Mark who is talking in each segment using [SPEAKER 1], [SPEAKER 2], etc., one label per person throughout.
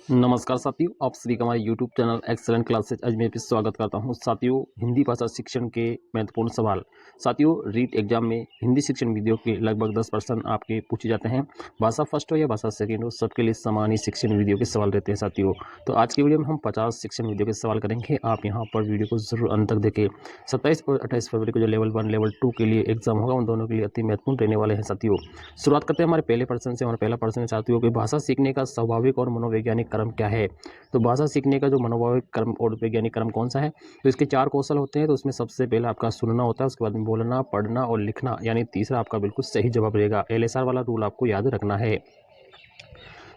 [SPEAKER 1] नमस्कार साथियों, आप सभी का हमारे YouTube चैनल एक्सेलेंट क्लासेज आज मैं फिर स्वागत करता हूं। साथियों, हिंदी भाषा शिक्षण के महत्वपूर्ण सवाल। साथियों, रीट एग्जाम में हिंदी शिक्षण वीडियो के लगभग 10% आपके पूछे जाते हैं। भाषा फर्स्ट हो या भाषा सेकंड हो, सबके लिए समान ही शिक्षण वीडियो के सवाल रहते हैं। साथियों, तो आज की वीडियो में हम 50 शिक्षण वीडियो के सवाल करेंगे। आप यहाँ पर वीडियो को जरूर अंत तक देखें। 27 और 28 फरवरी को जो लेवल 1 लेवल 2 के लिए एग्जाम होगा, उन दोनों के लिए अति महत्वपूर्ण रहने वाले हैं। साथियों, शुरुआत करते हैं हमारे पहले प्रश्न से। हमारा पहला प्रश्न है साथियों कि भाषा सीखने का स्वाभाविक और मनोवैज्ञानिक क्रम क्या है। तो भाषा सीखने का जो मनोभाविक क्रम और वैज्ञानिक क्रम कौन सा है, तो इसके 4 कौशल होते हैं। तो उसमें सबसे पहले आपका सुनना होता है, उसके बाद में बोलना, पढ़ना और लिखना, यानी तीसरा आपका बिल्कुल सही जवाब रहेगा। एलएसआर वाला रूल आपको याद रखना है।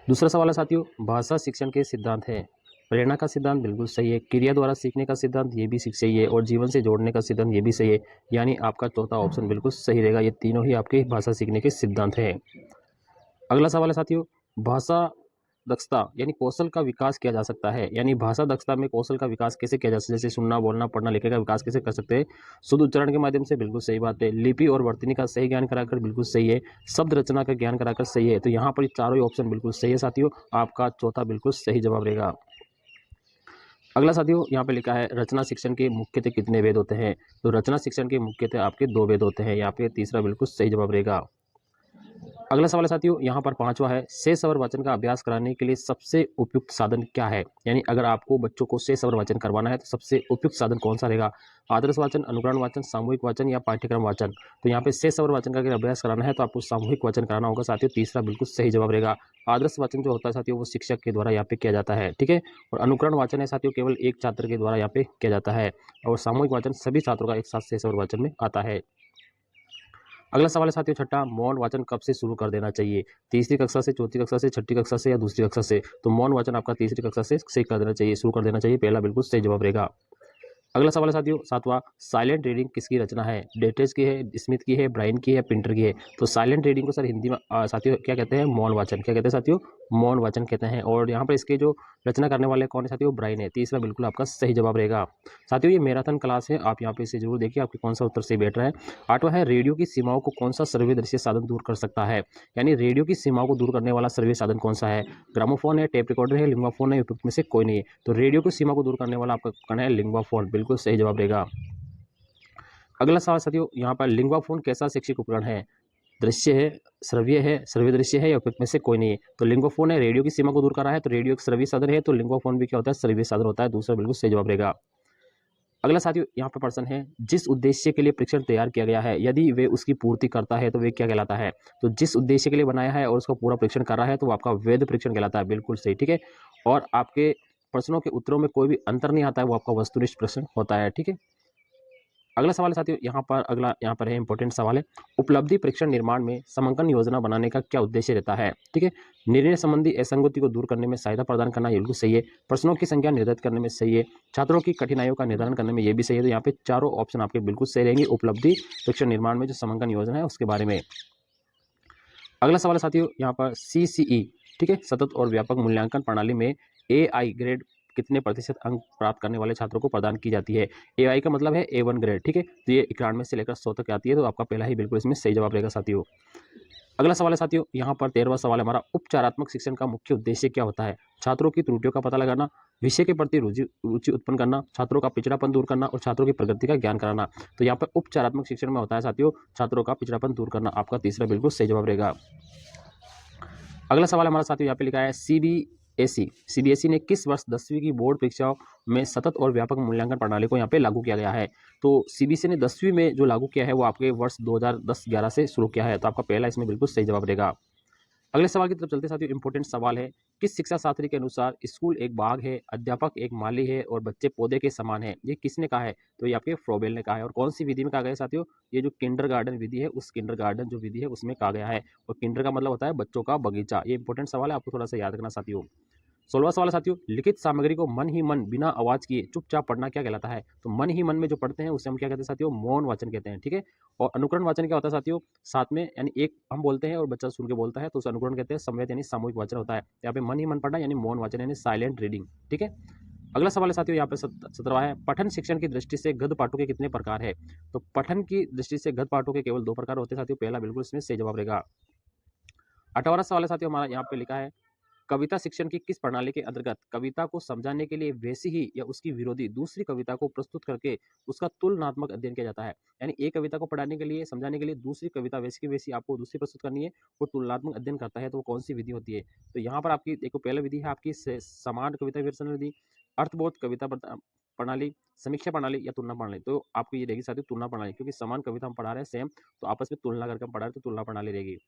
[SPEAKER 1] दूसरा सवाल है साथियों, भाषा शिक्षण के सिद्धांत है। प्रेरणा का सिद्धांत बिल्कुल सही है, क्रिया द्वारा सीखने का सिद्धांत ये भी सही है, और जीवन से जोड़ने का सिद्धांत ये भी सही है। यानी आपका चौथा ऑप्शन बिल्कुल सही रहेगा। ये तीनों ही आपके भाषा सीखने के सिद्धांत हैं। अगला सवाल है साथियों, भाषा दक्षता यानी कौशल का विकास किया जा सकता है। यानी भाषा दक्षता में कौशल का विकास कैसे किया जा सकता है, जैसे सुनना, बोलना, पढ़ना, लिखने का विकास कैसे कर सकते हैं। शुद्ध उच्चारण के माध्यम से, बिल्कुल सही बात है। लिपि और वर्तनी का सही ज्ञान कराकर, बिल्कुल सही है। शब्द रचना का ज्ञान कराकर, सही है। तो यहाँ पर चारों ही ऑप्शन बिल्कुल सही है साथियों। आपका चौथा बिल्कुल सही जवाब रहेगा। अगला साथियों, यहाँ पे लिखा है रचना शिक्षण के मुख्यतः कितने वेद होते हैं। तो रचना शिक्षण के मुख्यतः आपके 2 वेद होते हैं। यहाँ पे तीसरा बिल्कुल सही जवाब रहेगा। अगला सवाल है साथियों, यहाँ पर 5वां है, शेष और वचन का अभ्यास कराने के लिए सबसे उपयुक्त साधन क्या है। यानी अगर आपको बच्चों को शेष और वचन करवाना है तो सबसे उपयुक्त साधन कौन सा रहेगा। आदर्श वाचन, अनुकरण वाचन, सामूहिक वाचन या पाठ्यक्रम वाचन। तो यहाँ पे शेष और वचन का अगर अभ्यास कराना है तो आपको सामूहिक वाचन कराना होगा साथियों। तीसरा बिल्कुल सही जवाब रहेगा। आदर्श वाचन जो होता है साथियों, वो शिक्षक के द्वारा यहाँ पे किया जाता है, ठीक है। और अनुकरण वाचन है साथियों, केवल एक छात्र के द्वारा यहाँ पे किया जाता है। और सामूहिक वाचन सभी छात्रों का एक साथ शेष और वचन में आता है। अगला सवाल है साथियों छठा, मौन वाचन कब से शुरू कर देना चाहिए। तीसरी कक्षा से, चौथी कक्षा से, छठी कक्षा से या दूसरी कक्षा से। तो मौन वाचन आपका तीसरी कक्षा से कर देना चाहिए, शुरू कर देना चाहिए। पहला बिल्कुल सही जवाब रहेगा। अगला सवाल है साथियों सातवां, साइलेंट रीडिंग किसकी रचना है। डेटेज की है, स्मिथ की है, ब्राइन की है, पिंटर की है। तो साइलेंट रीडिंग को सर हिंदी में साथियों क्या कहते हैं, मौन वाचन। क्या कहते हैं साथियों, मौन वाचन कहते हैं। और यहाँ पर इसके जो रचना करने वाले कौन है साथियों, ब्राइन है। तीसरा बिल्कुल आपका सही जवाब रहेगा। साथियों, ये मैराथन क्लास है, आप यहाँ पे इसे जरूर देखिए, आपके कौन सा उत्तर सही बैठ रहा है। 8वां है, रेडियो की सीमाओं को कौन सा सर्वे दृश्य साधन दूर कर सकता है। यानी रेडियो की सीमाओं को दूर करने वाला सर्वे साधन कौन सा है। ग्रामोफोन है, टेप रिकॉर्डर है, लिंगाफोन है, उपयुक्त में से कोई नहीं है। तो रेडियो की सीमा को दूर करने वाला आपका कौन है, लिंगाफोन। बिल्कुल सही जवाब रहेगा। अगला सवाल साथियों, यहाँ पर लिंगाफोन कैसा शैक्षिक उपकरण है। दृश्य है, श्रव्य है, श्रव्य दृश्य है या उपयुक्त में से कोई नहीं है। तो लिंगोफोन है, रेडियो की सीमा को दूर कर रहा है, तो रेडियो एक श्रव्य साधन है। तो लिंगोफोन भी क्या होता है, श्रव्य साधन होता है। दूसरा बिल्कुल सही जवाब रहेगा। अगला साथियों, यहाँ पर प्रश्न है, जिस उद्देश्य के लिए परीक्षण तैयार किया गया है, यदि वे उसकी पूर्ति करता है तो वे क्या कहलाता है। तो जिस उद्देश्य के लिए बनाया है और उसका पूरा परीक्षण कर रहा है तो वो आपका वैध परीक्षण कहलाता है। बिल्कुल सही, ठीक है। और आपके प्रश्नों के उत्तरों में कोई भी अंतर नहीं आता है, वो आपका वस्तुनिष्ठ प्रश्न होता है, ठीक है। अगला सवाल है साथियों, यहाँ पर है इंपॉर्टेंट सवाल है, उपलब्धि परीक्षण निर्माण में समंकन योजना बनाने का क्या उद्देश्य रहता है। ठीक है, निर्णय संबंधी असंगति को दूर करने में सहायता प्रदान करना, ये बिल्कुल सही है। प्रश्नों की संख्या निर्धारित करने में सही है। छात्रों की कठिनाइयों का निर्धारण करने में ये भी सही है। तो यहाँ पे चारों ऑप्शन आपके बिल्कुल सही रहेंगे उपलब्धि परीक्षण निर्माण में जो समंकन योजना है उसके बारे में। अगला सवाल है साथियों, यहाँ पर CCE, ठीक है, सतत और व्यापक मूल्यांकन प्रणाली में AI ग्रेड कितने प्रतिशत अंक प्राप्त करने वाले छात्रों को प्रदान की जाती है। AI का मतलब है A1 ग्रेड, ठीक है। तो ये 91 से लेकर 100 तक आती है। तो आपका पहला ही बिल्कुल इसमें सही जवाब रहेगा साथियों। अगला सवाल है साथियों, यहाँ पर 13वां सवाल है हमारा, उपचारात्मक शिक्षण का मुख्य उद्देश्य क्या होता है। छात्रों की त्रुटियों का पता लगाना, विषय के प्रति रुचि उत्पन्न करना, छात्रों का पिछड़ापन दूर करना और छात्रों की प्रगति का ज्ञान कराना। तो यहाँ पर उपचारात्मक शिक्षण में होता है साथियों छात्रों का पिछड़ापन दूर करना। आपका तीसरा बिल्कुल सही जवाब रहेगा। अगला सवाल हमारा साथियों यहाँ पे लिखा है, CBSE ने किस वर्ष 10वीं की बोर्ड परीक्षाओं में सतत और व्यापक मूल्यांकन प्रणाली को यहाँ पे लागू किया गया है। तो CBSE ने 10वीं में जो लागू किया है वो आपके वर्ष 2010-11 से शुरू किया है। तो आपका पहला इसमें बिल्कुल सही जवाब रहेगा। अगले सवाल की तरफ चलते साथियों, इंपॉर्टेंट सवाल है, किस शिक्षा शास्त्री के अनुसार स्कूल एक बाग है, अध्यापक एक माली है और बच्चे पौधे के समान है। ये किसने कहा है। तो ये आपके फ्रोबेल ने कहा है। और कौन सी विधि में कहा गया है साथियों, ये जो किंडरगार्टन विधि है, उस किंडरगार्टन जो विधि है उसमें कहा गया है। और किंडर का मतलब होता है बच्चों का बगीचा। ये इंपॉर्टेंट सवाल है, आपको थोड़ा सा याद रखना साथियों। 16वां सवाल है साथियों, लिखित सामग्री को मन ही मन बिना आवाज किए चुपचाप पढ़ना क्या कहलाता है। तो मन ही मन में जो पढ़ते हैं उसे हम क्या कहते हैं साथियों, मौन वाचन कहते हैं, ठीक है। और अनुकरण वाचन क्या होता है साथियों, साथ में यानी एक हम बोलते हैं और बच्चा सुन के बोलता है तो उसे अनुकरण कहते हैं। संवेद यानी सामूहिक वाचन होता है। यहाँ पे मन ही मन पढ़ना यानी मौन वाचन यानी साइलेंट रीडिंग, ठीक है। अगला सवाल है साथियों, यहाँ पे 17वां है, पठन शिक्षण की दृष्टि से गद्य पाठों के कितने प्रकार है। तो पठन की दृष्टि से गद्य पाठों के केवल 2 प्रकार होते हैं साथियों। पहला बिल्कुल इसमें सही जवाब रहेगा। 18वां सवाल है साथियों हमारा, यहाँ पे लिखा है, कविता शिक्षण की किस प्रणाली के अंतर्गत कविता को समझाने के लिए वैसी ही या उसकी विरोधी दूसरी कविता को प्रस्तुत करके उसका तुलनात्मक अध्ययन किया जाता है। यानी एक कविता को पढ़ाने के लिए, समझाने के लिए दूसरी कविता वैसी की वैसी आपको दूसरी प्रस्तुत करनी है, वो तुलनात्मक अध्ययन करता है, तो वो कौन सी विधि होती है? तो यहाँ पर आपकी देखो, पहला विधि है आपकी समान कविता विवेचन विधि, अर्थबोध कविता प्रणाली, समीक्षा प्रणाली या तुलना प्रणाली। तो आपको ये रहेगी साथियों तुलना प्रणाली, क्योंकि समान कविता हम पढ़ा रहे हैं सेम, तो आपस में तुलना करके हम पढ़ा रहे हैं, तो तुलना प्रणाली रहेगी।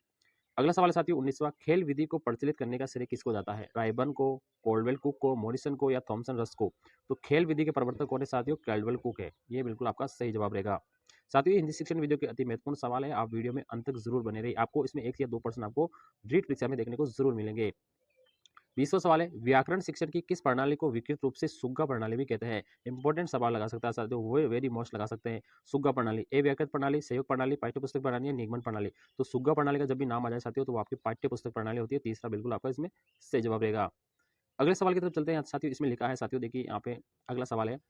[SPEAKER 1] अगला सवाल है साथियों 19वां, खेल विधि को प्रचलित करने का श्रेय किसको जाता है? रायबर्न को, कोल्डवेल कुक को, मॉरिसन को या थॉमसन रस को? तो खेल विधि के प्रवर्तक कौन है साथियों? कोल्डवेल कुक है। ये बिल्कुल आपका सही जवाब रहेगा। साथियों हिंदी शिक्षण वीडियो के अति महत्वपूर्ण सवाल है, आप वीडियो में अंत तक जरूर बने रहिए, आपको इसमें 1 या 2 प्रश्न आपको रीट परीक्षा में देखने को जरूर मिलेंगे। 20वां सवाल है, व्याकरण शिक्षण की किस प्रणाली को विकृत रूप से सुग्गा प्रणाली भी कहते हैं? इंपॉर्टेंट सवाल लगा सकता है साथियों, वो वेरी मोस्ट लगा सकते हैं। सुग्गा प्रणाली, ए व्याकृत प्रणाली, सहयोग प्रणाली, पाठ्यपुस्तक प्रणाली या निगमन प्रणाली? तो सुग्गा प्रणाली का जब भी नाम आ जाए साथियों, तो वो आपकी पाठ्यपुस्तक प्रणाली होती है। तीसरा बिल्कुल आपका इसमें सही जवाब रहेगा। अगले सवाल की तरफ चलते हैं साथियों, इसमें लिखा है साथियों, देखिए यहाँ पे अगला सवाल है,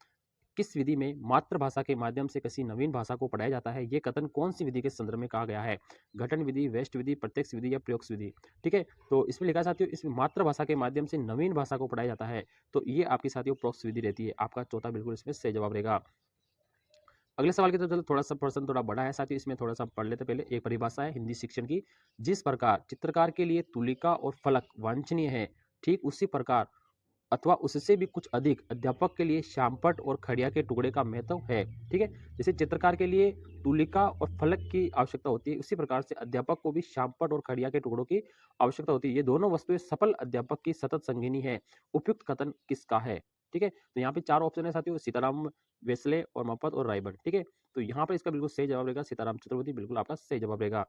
[SPEAKER 1] किस विधि में मातृभाषा के माध्यम से किसी नवीन भाषा को पढ़ाया जाता है? ये कथन कौन सी विधि के संदर्भ में कहा गया है? गठन विधि, वेस्ट विधि, प्रत्यक्ष विधि या प्रयोक्ष विधि? ठीक है, तो इसमें लिखा है साथियों, इसमें मातृभाषा के माध्यम से नवीन भाषा को पढ़ाया जाता है, तो ये आपकी साथियों प्रयोक्ष विधि रहती है। आपका चौथा बिल्कुल इसमें सही जवाब रहेगा। अगले सवाल की तरफ चलो, थोड़ा सा प्रश्न थोड़ा बड़ा है साथियों, इसमें थोड़ा सा पढ़ लेते पहले। एक परिभाषा है हिंदी शिक्षण की, जिस प्रकार चित्रकार के लिए तुलिका और फलक वांछनीय है, ठीक उसी प्रकार अथवा उससे भी कुछ अधिक अध्यापक के लिए श्यामपट्ट और खड़िया के टुकड़े का महत्व है। ठीक है, जैसे चित्रकार के लिए तुलिका और फलक की आवश्यकता होती है, उसी प्रकार से अध्यापक को भी श्यामपट्ट और खड़िया के टुकड़ों की आवश्यकता होती है। ये दोनों वस्तुएं सफल अध्यापक की सतत संगिनी है। उपयुक्त कथन किसका है? ठीक है, तो यहाँ पे 4 ऑप्शन है साथियों, सीताराम, वेस्ले और मपत और रायबर्न। ठीक है, तो यहाँ पर इसका बिल्कुल सही जवाब रहेगा सीताराम चतुर्वेदी, बिल्कुल आपका सही जवाब रहेगा।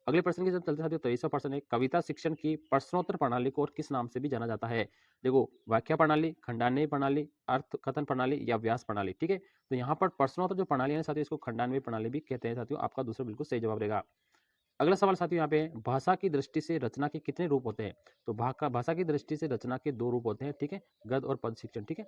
[SPEAKER 1] अगले प्रश्न की तरफ चलते साथियों, 23वां प्रश्न है, कविता शिक्षण की प्रश्नोत्तर प्रणाली को और किस नाम से भी जाना जाता है? देखो, व्याख्या प्रणाली, खंडान्वय प्रणाली, अर्थ कथन प्रणाली या व्यास प्रणाली? ठीक है, तो यहाँ पर प्रश्नोत्तर जो प्रणाली है साथियों, इसको खंडान्वय प्रणाली भी कहते हैं साथियों। आपका दूसरा बिल्कुल सही जवाब रहेगा। अगला सवाल साथियों यहाँ पे, भाषा की दृष्टि से रचना के कितने रूप होते हैं? तो भाषा की दृष्टि से रचना के 2 रूप होते हैं। ठीक है, गद्य और पद शिक्षण। ठीक है,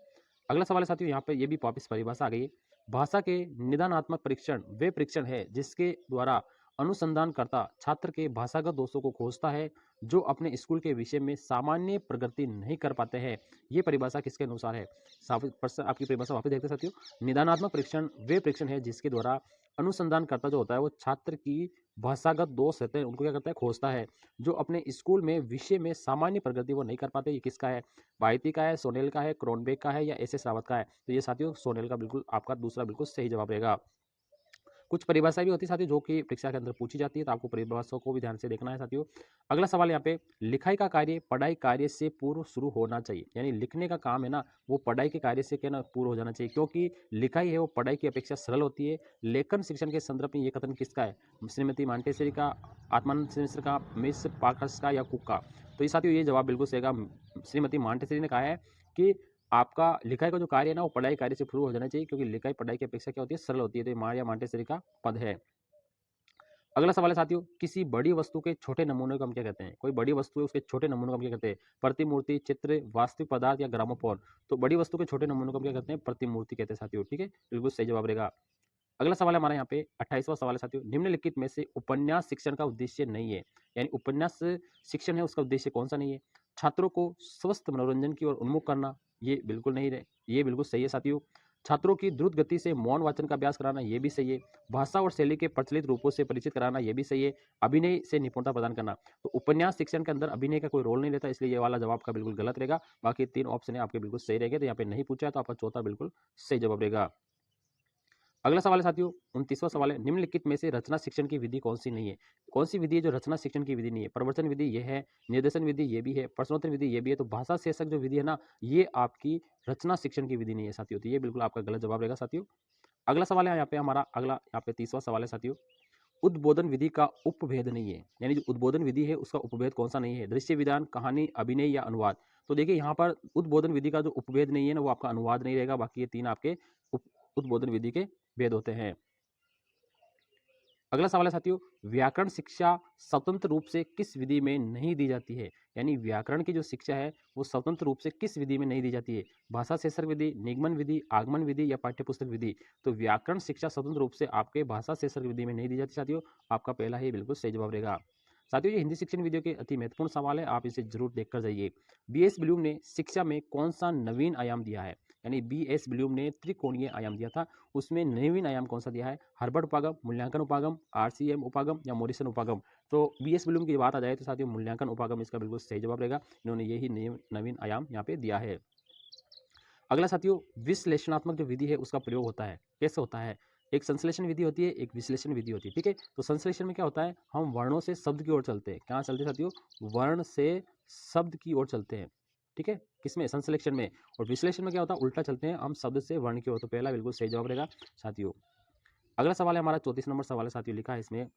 [SPEAKER 1] अगला सवाल है साथियों यहाँ पे, ये भी वापिस परिभाषा आ गई है। भाषा के निदानात्मक परीक्षण वे परीक्षण है जिसके द्वारा अनुसंधानकर्ता छात्र के भाषागत दोषों को खोजता है जो अपने स्कूल के विषय में सामान्य प्रगति नहीं कर पाते हैं। ये परिभाषा किसके अनुसार है? आपकी परिभाषा वापस देखते साथियों, निदानात्मक परीक्षण वे परीक्षण है जिसके द्वारा अनुसंधानकर्ता जो होता है वो छात्र की भाषागत दोष रहते हैं उनको क्या करता है? खोजता है, जो अपने स्कूल में विषय में सामान्य प्रगति वो नहीं कर पाते। ये किसका है? बायती का है, सोनेल का है, क्रोनबेक का है या एस एस रावत का है? तो ये साथियों सोनेल का बिल्कुल आपका दूसरा बिल्कुल सही जवाब रहेगा। कुछ परिभाषा भी होती है साथियों जो कि परीक्षा के अंदर पूछी जाती है, तो आपको परिभाषाओं को भी ध्यान से देखना है साथियों। अगला सवाल यहाँ पे, लिखाई का कार्य पढ़ाई कार्य से पूर्व शुरू होना चाहिए, यानी लिखने का काम है ना वो पढ़ाई के कार्य से क्या ना पूर्व हो जाना चाहिए, क्योंकि लिखाई है वो पढ़ाई की अपेक्षा सरल होती है। लेखन शिक्षण के संदर्भ में ये कथन किसका है? श्रीमती मांटेसरी का, आत्मानंद मिश्र का, मिस पार्कर्स का या कुक का? तो ये साथियों ये जवाब बिल्कुल सही है। श्रीमती मांटेसरी ने कहा है कि आपका लिखाई का जो कार्य है ना वो पढ़ाई कार्य से शुरू हो जाना चाहिए, क्योंकि लिखाई पढ़ाई की अपेक्षा क्या होती है? सरल होती है। तो मारिया मांटेसरी का पद है। अगला सवाल है साथियों, किसी बड़ी वस्तु के छोटे नमूने को हम क्या कहते हैं? कोई बड़ी वस्तु है उसके छोटे नमूने को हम क्या कहते हैं? प्रतिमूर्ति, चित्र, वास्तविक पदार्थ या ग्रामोफोन? तो बड़ी वस्तु के छोटे नमूने को हम क्या कहते हैं? प्रतिमूर्ति कहते हैं साथियों। ठीक है, बिल्कुल सही जवाब रहेगा। अगला सवाल है हमारा यहाँ पे 28वां सवाल है साथियों, निम्नलिखित में से उपन्यास शिक्षण का उद्देश्य नहीं है, यानी उपन्यास शिक्षण है उसका उद्देश्य कौन सा नहीं है? छात्रों को स्वस्थ मनोरंजन की ओर उन्मुख करना, ये बिल्कुल नहीं रहे, ये बिल्कुल सही है साथियों। छात्रों की द्रुत गति से मौन वाचन का अभ्यास कराना, ये भी सही है। भाषा और शैली के प्रचलित रूपों से परिचित कराना, ये भी सही है। अभिनय से निपुणता प्रदान करना, तो उपन्यास शिक्षण के अंदर अभिनय का कोई रोल नहीं रहता, इसलिए ये वाला जवाब का बिल्कुल गलत रहेगा। बाकी 3 ऑप्शन है आपके बिल्कुल सही रहेंगे, तो यहाँ पे नहीं पूछा है तो आपका चौथा बिल्कुल सही जवाब रहेगा। अगला सवाल है साथियों 29वां सवाल है, निम्नलिखित में से रचना शिक्षण की विधि कौन सी नहीं है? कौन सी विधि है जो रचना शिक्षण की विधि नहीं है? प्रवर्तन विधि ये है, निर्देशन विधि ये भी है, प्रश्नोत्तर विधि ये भी है। तो भाषा शीर्षक जो विधि है ना ये आपकी रचना शिक्षण की विधि नहीं है साथियों, तो ये बिल्कुल आपका गलत जवाब रहेगा साथियों। अगला सवाल है यहाँ पे हमारा, अगला यहाँ पे 30वां सवाल है साथियों, उद्बोधन विधि का उपभेद नहीं है, यानी जो उद्बोधन विधि है उसका उपभेद कौन सा नहीं है? दृश्य विधान, कहानी, अभिनय या अनुवाद? तो देखिए यहाँ पर उद्बोधन विधि का जो उपभेद नहीं है ना वो आपका अनुवाद नहीं रहेगा, बाकी ये 3 आपके उद्बोधन विधि के भेद होते हैं। अगला सवाल है साथियों, व्याकरण शिक्षा स्वतंत्र रूप से किस विधि में नहीं दी जाती है? यानी व्याकरण की जो शिक्षा है वो स्वतंत्र रूप से किस विधि में नहीं दी जाती है? भाषा शीर्षक विधि, निगमन विधि, आगमन विधि या पाठ्यपुस्तक विधि? तो व्याकरण शिक्षा स्वतंत्र रूप से आपके भाषा शीर्षक विधि में नहीं दी जाती साथियों, आपका पहला ही बिल्कुल सही जवाब रहेगा। साथियों ये हिंदी शिक्षण वीडियो के अति महत्वपूर्ण सवाल है, आप इसे जरूर देखकर जाइए। बीएस ब्लूम ने शिक्षा में कौन सा नवीन आयाम दिया है? यानी बीएस ब्लूम ने त्रिकोणीय आयाम दिया था, उसमें नवीन आयाम कौन सा दिया है? हर्बर्ट उपागम, मूल्यांकन उपागम, आरसीएम उपागम या मॉरिसन उपागम? तो बीएस ब्लूम की बात आ जाए तो साथियों मूल्यांकन उपागम इसका बिल्कुल सही जवाब रहेगा। इन्होंने यही नवीन आयाम यहाँ पे दिया है। अगला साथियों विश्लेषणात्मक जो विधि है उसका प्रयोग होता है, कैसे होता है? एक संश्लेषण विधि होती है, एक विश्लेषण विधि होती है, ठीक है। तो संश्लेषण में क्या होता है, हम वर्णों से शब्द की ओर चलते हैं। कहाँ चलते हैं साथियों? वर्ण से शब्द की ओर चलते हैं, ठीक है, किसमें? संश्लेषण में। और विश्लेषण में क्या होता है, उल्टा चलते हैं, हम शब्द से वर्ण की ओर। तो पहला बिल्कुल सही जवाब रहेगा साथियों। अगला सवाल है हमारा 34 नंबर सवाल है साथियों, लिखा है इसमें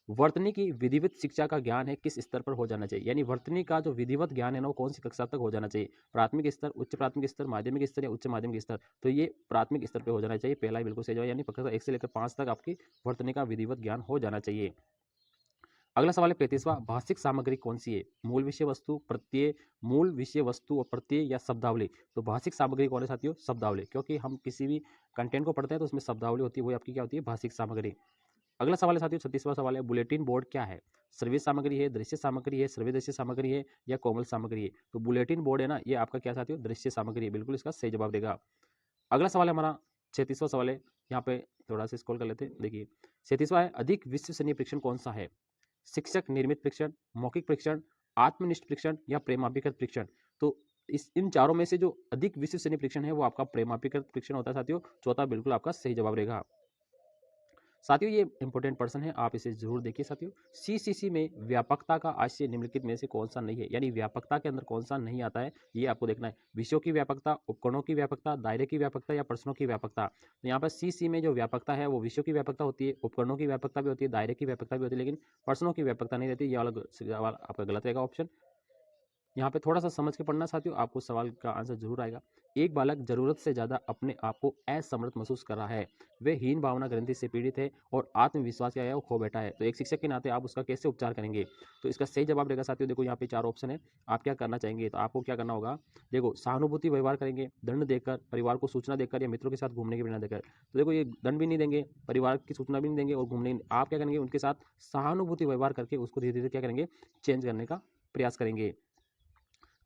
[SPEAKER 1] वर्तनी की विधिवत शिक्षा का ज्ञान है किस स्तर पर हो जाना चाहिए? यानी वर्तनी का जो विधिवत ज्ञान है ना वो कौन सी कक्षा तक हो जाना चाहिए? प्राथमिक स्तर, उच्च प्राथमिक स्तर, माध्यमिक स्तर या उच्च माध्यमिक स्तर? तो ये प्राथमिक स्तर पर हो जाना चाहिए, पहला ही बिल्कुल सही जवाब। यानी कक्षा 1 से लेकर 5 तक आपकी वर्तनी का विधिवत ज्ञान हो जाना चाहिए। अगला सवाल है 35वां, भाषिक सामग्री कौन सी है? मूल विषय वस्तु, प्रत्यय, मूल विषय वस्तु और प्रत्यय या शब्दावली? तो भाषिक सामग्री कौन है साथियों? शब्दावली, क्योंकि हम किसी भी कंटेंट को पढ़ते हैं तो उसमें शब्दावली होती है, वही आपकी क्या होती है? भाषिक सामग्री। अगला सवाल है साथियों 36वां सवाल है, बुलेटिन बोर्ड क्या है? श्रव्य सामग्री है, दृश्य सामग्री है, श्रव्य दृश्य सामग्री है या कोमल सामग्री है? तो बुलेटिन बोर्ड है ना, ये आपका क्या साथियों? दृश्य सामग्री है, बिल्कुल इसका सही जवाब देगा। अगला सवाल है हमारा 36वां सवाल है, यहाँ पे थोड़ा सा स्क्रॉल कर लेते हैं। देखिए 36वां है, अधिक विश्वसनीय परीक्षण कौन सा है? शिक्षक निर्मित परीक्षण, मौखिक परीक्षण, आत्मनिष्ठ परीक्षण या प्रेमाभिकृत परीक्षण? तो इन चारों में से जो अधिक विश्वसनीय परीक्षण है वो आपका प्रेमाभिकृत परीक्षण होता है साथियों। चौथा बिल्कुल आपका सही जवाब रहेगा। साथियों ये इंपॉर्टेंट पर्सन है, आप इसे जरूर देखिए साथियों। सीसीसी में व्यापकता का आशय निम्नलिखित में से कौन सा नहीं है? यानी व्यापकता के अंदर कौन सा नहीं आता है, ये आपको देखना है। विषयों की व्यापकता, उपकरणों की व्यापकता, दायरे की व्यापकता या प्रश्नों की व्यापकता? तो यहाँ पर सीसी में जो व्यापकता है वो विषयों की व्यापकता होती है, उपकरणों की व्यापकता भी होती है, दायरे की व्यापकता भी होती है, लेकिन प्रश्नों की व्यापकता नहीं रहती। ये वाला सवाल आपका गलत रहेगा ऑप्शन। यहाँ पे थोड़ा सा समझ के पढ़ना साथियों, आपको सवाल का आंसर जरूर आएगा। एक बालक जरूरत से ज्यादा अपने आप को असमर्थ महसूस कर रहा है, वे हीन भावना ग्रंथि से पीड़ित है और आत्मविश्वास क्या है वो खो बैठा है। तो एक शिक्षक के नाते आप उसका कैसे उपचार करेंगे? तो इसका सही जवाब रहेगा साथियों, देखो यहाँ पे 4 ऑप्शन है, आप क्या करना चाहेंगे? तो आपको क्या करना होगा, देखो सहानुभूति व्यवहार करेंगे, दंड देकर, परिवार को सूचना देकर या मित्रों के साथ घूमने की प्रेरणा देकर। तो देखो ये दंड भी नहीं देंगे, परिवार की सूचना भी नहीं देंगे और घूमने, आप क्या करेंगे? उनके साथ सहानुभूति व्यवहार करके उसको धीरे धीरे क्या करेंगे? चेंज करने का प्रयास करेंगे।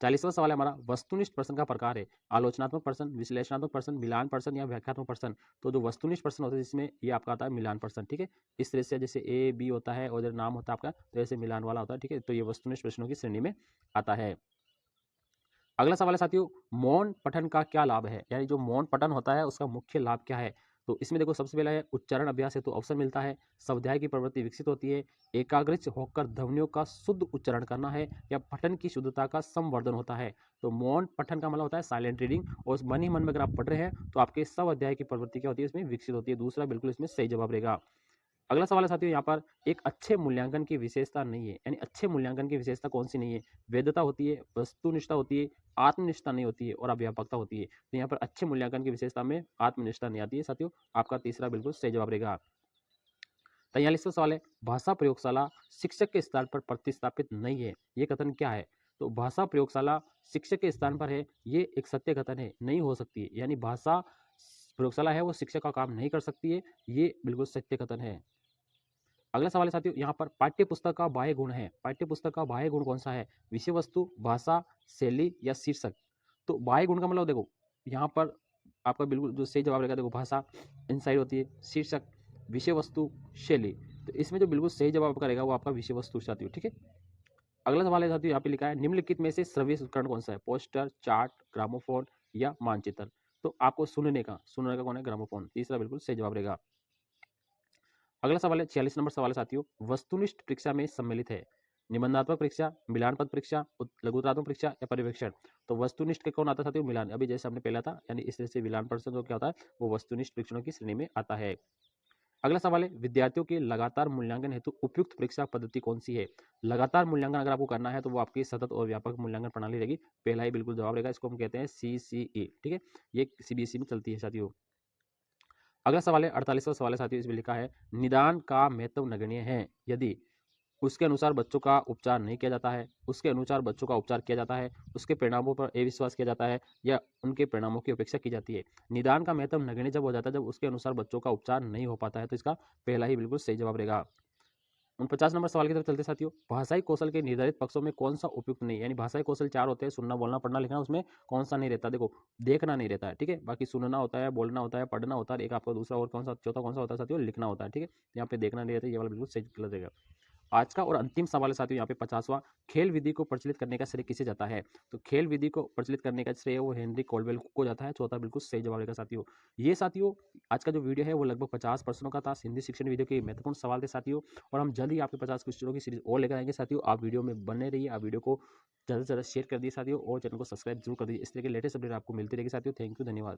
[SPEAKER 1] 40वां सवाल है हमारा, वस्तुनिष्ठ प्रश्न का प्रकार है आलोचनात्मक प्रश्न, विश्लेषणात्मक प्रश्न, मिलान प्रश्न या व्याख्यात्मक प्रश्न? तो जो वस्तुनिष्ठ प्रश्न होता है जिसमें ये आपका आता है मिलान प्रश्न, ठीक है। इस तरह से जैसे ए बी होता है और इधर नाम होता है आपका, तो ऐसे मिलान वाला होता है, ठीक है। तो ये वस्तुनिष्ठ प्रश्नों की श्रेणी में आता है। अगला सवाल है साथियों, मौन पठन का क्या लाभ है? यानी जो मौन पठन होता है उसका मुख्य लाभ क्या है? तो इसमें देखो सबसे पहला है उच्चारण अभ्यास है तो अवसर मिलता है, स्वाध्याय की प्रवृत्ति विकसित होती है, एकाग्रित होकर ध्वनियों का शुद्ध उच्चारण करना है या पठन की शुद्धता का संवर्धन होता है। तो मौन पठन का मतलब होता है साइलेंट रीडिंग, और मन ही मन में अगर आप पढ़ रहे हैं तो आपके स्वाध्याय की प्रवृत्ति क्या होती है? इसमें विकसित होती है। दूसरा बिल्कुल इसमें सही जवाब रहेगा। अगला सवाल है साथियों, यहाँ पर एक अच्छे मूल्यांकन की विशेषता नहीं है, यानी अच्छे मूल्यांकन की विशेषता कौन सी नहीं है? वैधता होती है, वस्तुनिष्ठता होती है, आत्मनिष्ठता नहीं होती है और अव्यापकता होती है। तो यहाँ पर अच्छे मूल्यांकन की विशेषता में आत्मनिष्ठता नहीं आती है साथियों, आपका तीसरा बिल्कुल सही जवाब रहेगा। 43वां सवाल है, भाषा प्रयोगशाला शिक्षक के स्थान पर प्रतिस्थापित नहीं है, ये कथन क्या है? तो भाषा प्रयोगशाला शिक्षक के स्थान पर है, ये एक सत्य कथन है, नहीं हो सकती है। यानी भाषा प्रयोगशाला है वो शिक्षक का काम नहीं कर सकती है, ये बिल्कुल सत्य कथन है। अगला सवाल है साथियों, यहाँ पर पाठ्य पुस्तक का बाह्य गुण है, पाठ्य पुस्तक का बाह्य गुण कौन सा है? विषय वस्तु, भाषा, शैली या शीर्षक? तो बाह्य गुण का मतलब देखो यहाँ पर आपका बिल्कुल जो सही जवाब रहेगा, देखो भाषा इनसाइड होती है, शीर्षक, विषय वस्तु, शैली। तो इसमें जो बिल्कुल सही जवाब आपका रहेगा वो आपका विषय वस्तु साथियों, ठीक है। अगला सवाल है साथियों, यहाँ पे लिखा है निम्नलिखित में से श्रव्य उपकरण कौन सा है? पोस्टर, चार्ट, ग्रामोफोन या मानचित्र? तो आपको सुनने का कौन है? ग्रामोफोन। तीसरा बिल्कुल सही जवाब रहेगा। अगला सवाल है 46 नंबर सवाल है साथियों, वस्तुनिष्ठ परीक्षा में सम्मिलित है निबंधात्मक परीक्षा, मिलान पद परीक्षा, लघुत्रात्मक परीक्षा या पर्यवेक्षण? तो वस्तुनिष्ठ के कौन आता है साथियों? मिलान, अभी जैसे हमने पहला था, यानी इस तरह से मिलान प्रश्न जो क्या होता है वो वस्तुनिष्ठ परीक्षणों की श्रेणी में आता है। अगला सवाल है, विद्यार्थियों के लगातार मूल्यांकन हेतु उपयुक्त परीक्षा पद्धति कौन सी है? लगातार मूल्यांकन अगर आपको करना है तो वो आपकी सतत और व्यापक मूल्यांकन प्रणाली रहेगी, पहला ही बिल्कुल जवाब रहेगा, इसको हम कहते हैं CCE, ठीक है। ये CBSE में चलती है साथियों। अगला सवाल है 48वां सवाल है साथियों, इसमें लिखा है निदान का महत्व नगण्य है यदि उसके अनुसार बच्चों का उपचार नहीं किया जाता है, उसके अनुसार बच्चों का उपचार किया जाता है, उसके परिणामों पर अविश्वास किया जाता है या उनके परिणामों की अपेक्षा की जाती है। निदान का महत्व नगण्य जब हो जाता है जब उसके अनुसार बच्चों का उपचार नहीं हो पाता है, तो इसका पहला ही बिल्कुल सही जवाब रहेगा। 49 नंबर सवाल की तरफ चलते साथियों। भाषाई कौशल के निर्धारित पक्षों में कौन सा उपयुक्त नहीं है, यानी भाषाई कौशल 4 होते हैं, सुनना, बोलना, पढ़ना, लिखना, उसमें कौन सा नहीं रहता? देखो, देखना नहीं रहता है, ठीक है, बाकी सुनना होता है, बोलना होता है, पढ़ना होता है, एक आपका दूसरा और कौन सा, चौथा कौन सा होता है साथियों? लिखना होता है, ठीक है। यहाँ पे देखना नहीं रहता, ये वाला बिल्कुल सही गलत रहेगा। आज का और अंतिम सवाल है साथियों यहाँ पे 50वां। खेल विधि को प्रचलित करने का श्रेय किसे जाता है? तो खेल विधि को प्रचलित करने का श्रेय वो हेनरी कॉल्डवेल को जाता है। चौथा बिल्कुल सही जवाब रहेगा साथियों। ये साथियों आज का जो वीडियो है वो लगभग 50 प्रश्नों का था। हिंदी शिक्षण वीडियो के महत्वपूर्ण सवाल थे साथियों, और हम जल्द ही आपके 50 क्वेश्चनों की सीरीज और लेकर आएंगे साथियों। आप वीडियो में बने रहिए, आप वीडियो को ज़्यादा से ज़्यादा शेयर कर दिए साथियों, और चैनल को सब्सक्राइब जरूर कर दीजिए। इस तरह के लेटेस्ट अपडेट आपको मिलती रहेगी साथियों। थैंक यू, धन्यवाद।